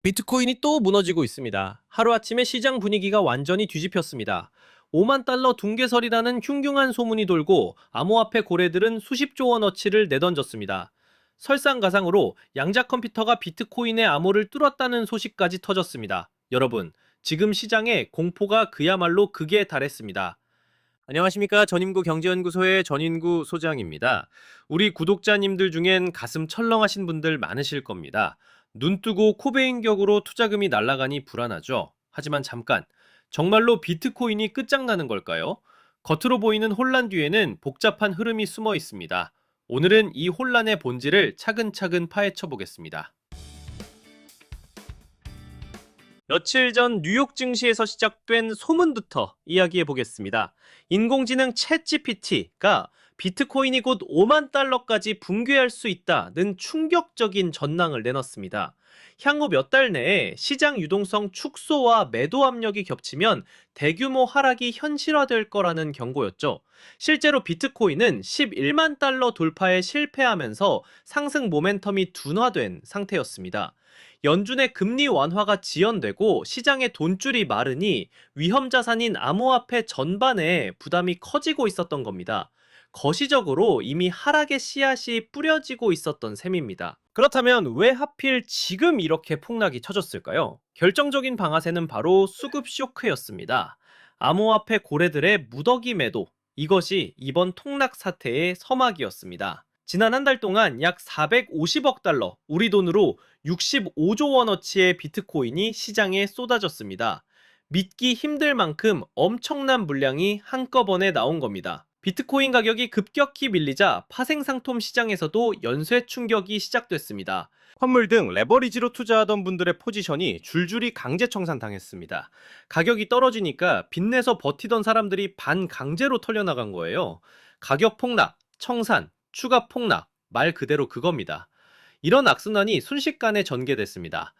비트코인이 또 무너지고 있습니다. 하루아침에 시장 분위기가 완전히 뒤집혔습니다. 5만 달러 붕괴설이라는 흉흉한 소문이 돌고 암호화폐 고래들은 수십조 원어치를 내던졌습니다. 설상가상으로 양자 컴퓨터가 비트코인의 암호를 뚫었다는 소식까지 터졌습니다. 여러분, 지금 시장에 공포가 그야말로 극에 달했습니다. 안녕하십니까. 전인구 경제연구소의 전인구 소장입니다. 우리 구독자님들 중엔 가슴 철렁하신 분들 많으실 겁니다. 눈 뜨고 코 베인 격으로 투자금이 날아가니 불안하죠. 하지만 잠깐, 정말로 비트코인이 끝장나는 걸까요? 겉으로 보이는 혼란 뒤에는 복잡한 흐름이 숨어 있습니다. 오늘은 이 혼란의 본질을 차근차근 파헤쳐 보겠습니다. 며칠 전 뉴욕 증시에서 시작된 소문부터 이야기해 보겠습니다. 인공지능 챗 GPT가 비트코인이 곧 5만 달러까지 붕괴할 수 있다는 충격적인 전망을 내놨습니다. 향후 몇 달 내에 시장 유동성 축소와 매도 압력이 겹치면 대규모 하락이 현실화될 거라는 경고였죠. 실제로 비트코인은 11만 달러 돌파에 실패하면서 상승 모멘텀이 둔화된 상태였습니다. 연준의 금리 완화가 지연되고 시장의 돈줄이 마르니 위험 자산인 암호화폐 전반에 부담이 커지고 있었던 겁니다. 거시적으로 이미 하락의 씨앗이 뿌려지고 있었던 셈입니다. 그렇다면 왜 하필 지금 이렇게 폭락이 터졌을까요? 결정적인 방아쇠는 바로 수급 쇼크였습니다. 암호화폐 고래들의 무더기 매도, 이것이 이번 폭락 사태의 서막이었습니다. 지난 한 달 동안 약 450억 달러, 우리 돈으로 65조 원어치의 비트코인이 시장에 쏟아졌습니다. 믿기 힘들 만큼 엄청난 물량이 한꺼번에 나온 겁니다. 비트코인 가격이 급격히 밀리자 파생상품 시장에서도 연쇄 충격이 시작됐습니다. 환물 등 레버리지로 투자하던 분들의 포지션이 줄줄이 강제 청산당했습니다. 가격이 떨어지니까 빚내서 버티던 사람들이 반강제로 털려나간 거예요. 가격 폭락, 청산, 추가 폭락, 말 그대로 그겁니다. 이런 악순환이 순식간에 전개됐습니다.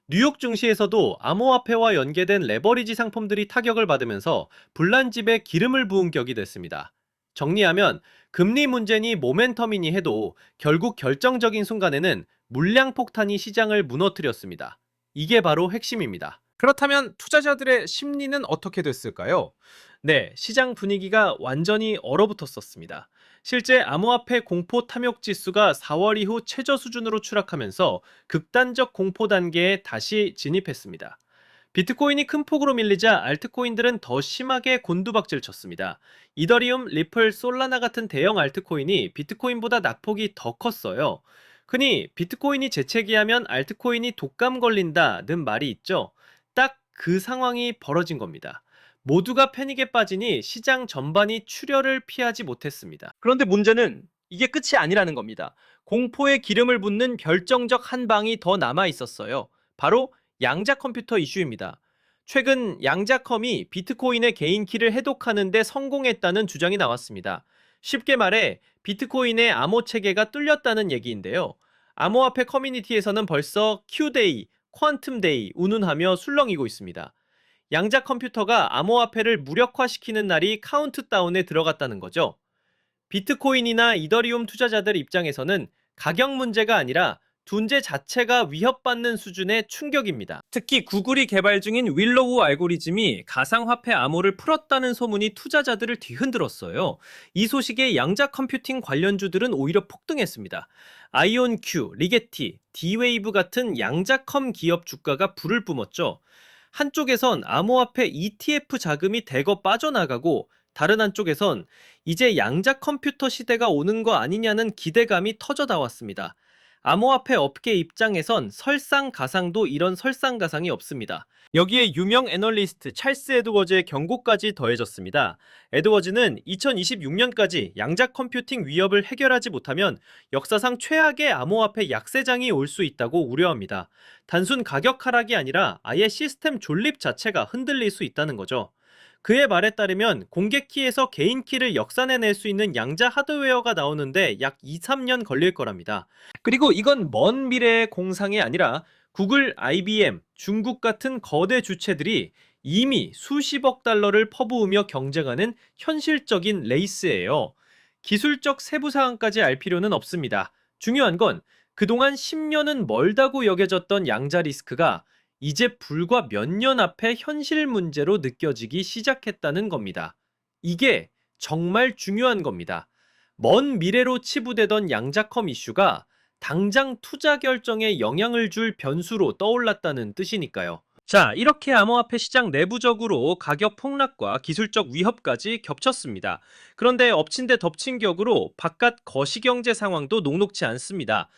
뉴욕 증시에서도 암호화폐와 연계된 레버리지 상품들이 타격을 받으면서 불난집에 기름을 부은 격이 됐습니다. 정리하면 금리 문제니 모멘텀이니 해도 결국 결정적인 순간에는 물량 폭탄이 시장을 무너뜨렸습니다. 이게 바로 핵심입니다. 그렇다면 투자자들의 심리는 어떻게 됐을까요? 네, 시장 분위기가 완전히 얼어붙었었습니다. 실제 암호화폐 공포 탐욕 지수가 4월 이후 최저 수준으로 추락하면서 극단적 공포 단계에 다시 진입했습니다. 비트코인이 큰 폭으로 밀리자 알트코인들은 더 심하게 곤두박질 쳤습니다. 이더리움, 리플, 솔라나 같은 대형 알트코인이 비트코인보다 낙폭이 더 컸어요. 흔히 비트코인이 재채기하면 알트코인이 독감 걸린다는 말이 있죠. 딱 그 상황이 벌어진 겁니다. 모두가 패닉에 빠지니 시장 전반이 출혈을 피하지 못했습니다. 그런데 문제는 이게 끝이 아니라는 겁니다. 공포에 기름을 붓는 결정적 한 방이 더 남아 있었어요. 바로 양자 컴퓨터 이슈입니다. 최근 양자컴이 비트코인의 개인 키를 해독하는 데 성공했다는 주장이 나왔습니다. 쉽게 말해 비트코인의 암호 체계가 뚫렸다는 얘기인데요. 암호화폐 커뮤니티에서는 벌써 Q데이, 퀀텀데이 운운하며 술렁이고 있습니다. 양자 컴퓨터가 암호화폐를 무력화시키는 날이 카운트다운에 들어갔다는 거죠. 비트코인이나 이더리움 투자자들 입장에서는 가격 문제가 아니라 존재 자체가 위협받는 수준의 충격입니다. 특히 구글이 개발 중인 윌로우 알고리즘이 가상화폐 암호를 풀었다는 소문이 투자자들을 뒤흔들었어요. 이 소식에 양자 컴퓨팅 관련주들은 오히려 폭등했습니다. 아이온큐, 리게티, 디웨이브 같은 양자컴 기업 주가가 불을 뿜었죠. 한쪽에선 암호화폐 ETF 자금이 대거 빠져나가고 다른 한쪽에선 이제 양자 컴퓨터 시대가 오는 거 아니냐는 기대감이 터져 나왔습니다. 암호화폐 업계 입장에선 설상가상도 이런 설상가상이 없습니다. 여기에 유명 애널리스트 찰스 에드워즈의 경고까지 더해졌습니다. 에드워즈는 2026년까지 양자 컴퓨팅 위협을 해결하지 못하면 역사상 최악의 암호화폐 약세장이 올 수 있다고 우려합니다. 단순 가격 하락이 아니라 아예 시스템 존립 자체가 흔들릴 수 있다는 거죠. 그의 말에 따르면 공개 키에서 개인 키를 역산해낼 수 있는 양자 하드웨어가 나오는데 약 2, 3년 걸릴 거랍니다. 그리고 이건 먼 미래의 공상이 아니라 구글, IBM, 중국 같은 거대 주체들이 이미 수십억 달러를 퍼부으며 경쟁하는 현실적인 레이스예요. 기술적 세부 사항까지 알 필요는 없습니다. 중요한 건 그동안 10년은 멀다고 여겨졌던 양자 리스크가 이제 불과 몇 년 앞에 현실 문제로 느껴지기 시작했다는 겁니다. 이게 정말 중요한 겁니다. 먼 미래로 치부되던 양자컴 이슈가 당장 투자 결정에 영향을 줄 변수로 떠올랐다는 뜻이니까요. 자, 이렇게 암호화폐 시장 내부적으로 가격 폭락과 기술적 위협까지 겹쳤습니다. 그런데 엎친 데 덮친 격으로 바깥 거시경제 상황도 녹록지 않습니다.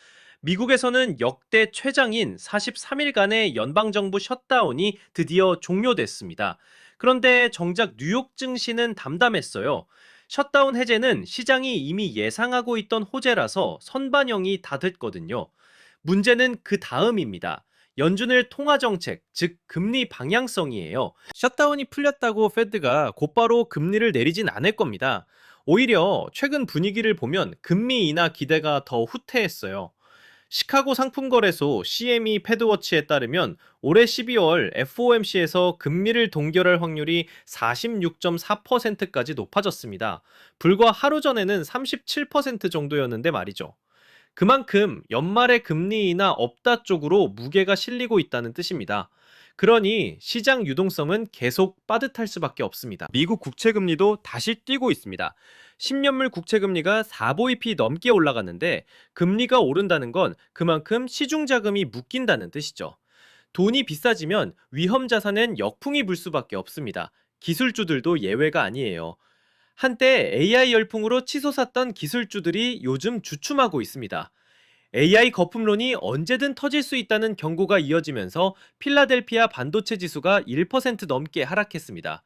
미국에서는 역대 최장인 43일간의 연방정부 셧다운이 드디어 종료됐습니다. 그런데 정작 뉴욕 증시는 담담했어요. 셧다운 해제는 시장이 이미 예상하고 있던 호재라서 선반영이 다 됐거든요. 문제는 그 다음입니다. 연준의 통화정책, 즉 금리 방향성이에요. 셧다운이 풀렸다고 페드가 곧바로 금리를 내리진 않을 겁니다. 오히려 최근 분위기를 보면 금리 인하 기대가 더 후퇴했어요. 시카고 상품거래소 CME 패드워치에 따르면 올해 12월 FOMC에서 금리를 동결할 확률이 46.4%까지 높아졌습니다. 불과 하루 전에는 37% 정도였는데 말이죠. 그만큼 연말에 금리 인하 없다 쪽으로 무게가 실리고 있다는 뜻입니다. 그러니 시장 유동성은 계속 빠듯할 수밖에 없습니다. 미국 국채금리도 다시 뛰고 있습니다. 10년물 국채금리가 4보이피 넘게 올라갔는데 금리가 오른다는 건 그만큼 시중자금이 묶인다는 뜻이죠. 돈이 비싸지면 위험자산엔 역풍이 불 수밖에 없습니다. 기술주들도 예외가 아니에요. 한때 AI 열풍으로 치솟았던 기술주들이 요즘 주춤하고 있습니다. AI 거품론이 언제든 터질 수 있다는 경고가 이어지면서 필라델피아 반도체 지수가 1% 넘게 하락했습니다.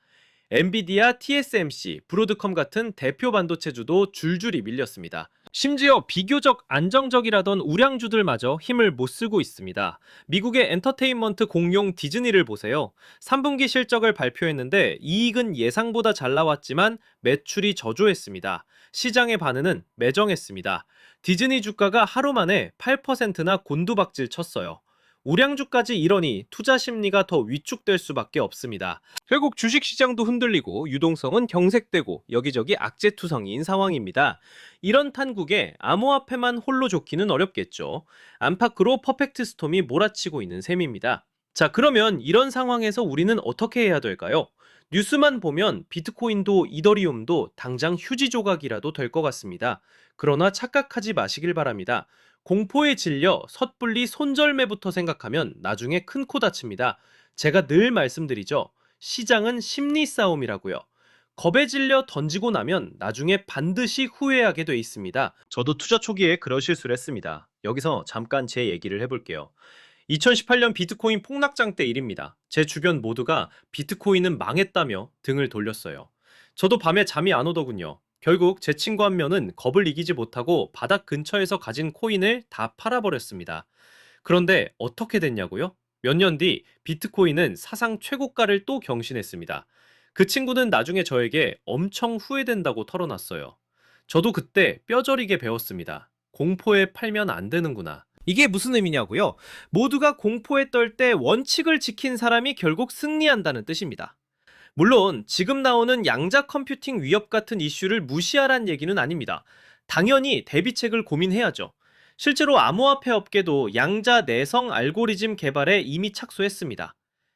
엔비디아, TSMC, 브로드컴 같은 대표 반도체주도 줄줄이 밀렸습니다. 심지어 비교적 안정적이라던 우량주들마저 힘을 못 쓰고 있습니다. 미국의 엔터테인먼트 공룡 디즈니를 보세요. 3분기 실적을 발표했는데 이익은 예상보다 잘 나왔지만 매출이 저조했습니다. 시장의 반응은 매정했습니다. 디즈니 주가가 하루 만에 8%나 곤두박질 쳤어요. 우량주까지 이러니 투자 심리가 더 위축될 수밖에 없습니다. 결국 주식시장도 흔들리고 유동성은 경색되고 여기저기 악재투성이인 상황입니다. 이런 탄국에 암호화폐만 홀로 좋기는 어렵겠죠. 안팎으로 퍼펙트 스톰이 몰아치고 있는 셈입니다. 자, 그러면 이런 상황에서 우리는 어떻게 해야 될까요? 뉴스만 보면 비트코인도 이더리움도 당장 휴지 조각이라도 될 것 같습니다. 그러나 착각하지 마시길 바랍니다. 공포에 질려 섣불리 손절매부터 생각하면 나중에 큰 코 다칩니다. 제가 늘 말씀드리죠. 시장은 심리 싸움이라고요. 겁에 질려 던지고 나면 나중에 반드시 후회하게 돼 있습니다. 저도 투자 초기에 그런 실수를 했습니다. 여기서 잠깐 제 얘기를 해볼게요. 2018년 비트코인 폭락장 때 일입니다. 제 주변 모두가 비트코인은 망했다며 등을 돌렸어요. 저도 밤에 잠이 안 오더군요. 결국 제 친구 한 명은 겁을 이기지 못하고 바닥 근처에서 가진 코인을 다 팔아버렸습니다. 그런데 어떻게 됐냐고요? 몇 년 뒤 비트코인은 사상 최고가를 또 경신했습니다. 그 친구는 나중에 저에게 엄청 후회된다고 털어놨어요. 저도 그때 뼈저리게 배웠습니다. 공포에 팔면 안 되는구나. 이게 무슨 의미냐고요? 모두가 공포에 떨 때 원칙을 지킨 사람이 결국 승리한다는 뜻입니다. 물론 지금 나오는 양자 컴퓨팅 위협 같은 이슈를 무시하란 얘기는 아닙니다. 당연히 대비책을 고민해야죠. 실제로 암호화폐 업계도 양자 내성 알고리즘 개발에 이미 착수했습니다.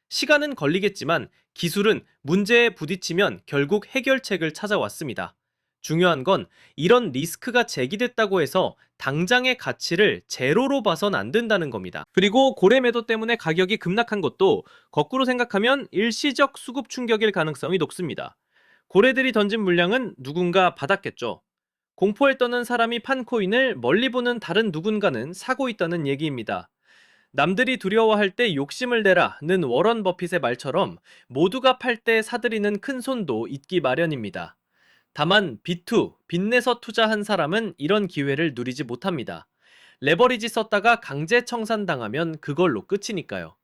시간은 걸리겠지만 기술은 문제에 부딪히면 결국 해결책을 찾아왔습니다. 중요한 건 이런 리스크가 제기됐다고 해서 당장의 가치를 제로로 봐선 안 된다는 겁니다. 그리고 고래 매도 때문에 가격이 급락한 것도 거꾸로 생각하면 일시적 수급 충격일 가능성이 높습니다. 고래들이 던진 물량은 누군가 받았겠죠. 공포에 떠는 사람이 판 코인을 멀리 보는 다른 누군가는 사고 있다는 얘기입니다. 남들이 두려워할 때 욕심을 내라는 워런 버핏의 말처럼 모두가 팔 때 사들이는 큰 손도 있기 마련입니다. 다만 B2, 빚내서 투자한 사람은 이런 기회를 누리지 못합니다. 레버리지 썼다가 강제 청산당하면 그걸로 끝이니까요.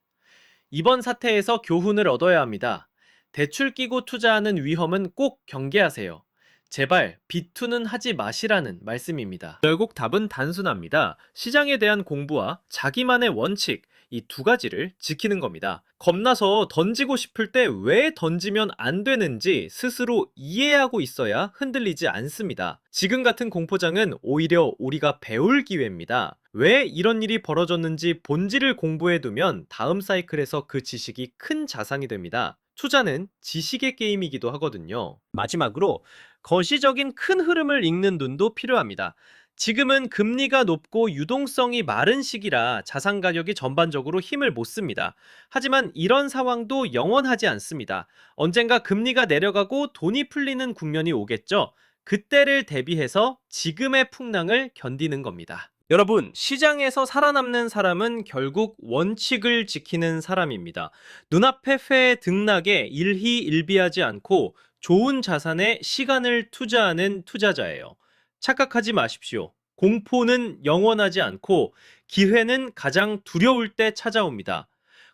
이번 사태에서 교훈을 얻어야 합니다. 대출 끼고 투자하는 위험은 꼭 경계하세요. 제발 B2는 하지 마시라는 말씀입니다. 결국 답은 단순합니다. 시장에 대한 공부와 자기만의 원칙, 이 두 가지를 지키는 겁니다. 겁나서 던지고 싶을 때 왜 던지면 안 되는지 스스로 이해하고 있어야 흔들리지 않습니다. 지금 같은 공포장은 오히려 우리가 배울 기회입니다. 왜 이런 일이 벌어졌는지 본질을 공부해두면 다음 사이클에서 그 지식이 큰 자산이 됩니다. 투자는 지식의 게임이기도 하거든요. 마지막으로 거시적인 큰 흐름을 읽는 눈도 필요합니다. 지금은 금리가 높고 유동성이 마른 시기라 자산 가격이 전반적으로 힘을 못 씁니다. 하지만 이런 상황도 영원하지 않습니다. 언젠가 금리가 내려가고 돈이 풀리는 국면이 오겠죠. 그때를 대비해서 지금의 풍랑을 견디는 겁니다. 여러분, 시장에서 살아남는 사람은 결국 원칙을 지키는 사람입니다. 눈앞의 회 등락에 일희일비하지 않고 좋은 자산에 시간을 투자하는 투자자예요. 착각하지 마십시오. 공포는 영원하지 않고 기회는 가장 두려울 때 찾아옵니다.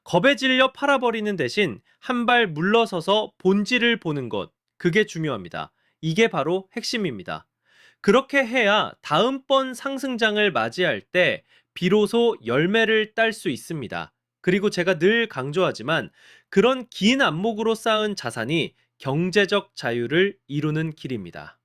겁에 질려 팔아버리는 대신 한 발 물러서서 본질을 보는 것, 그게 중요합니다. 이게 바로 핵심입니다. 그렇게 해야 다음번 상승장을 맞이할 때 비로소 열매를 딸 수 있습니다. 그리고 제가 늘 강조하지만 그런 긴 안목으로 쌓은 자산이 경제적 자유를 이루는 길입니다.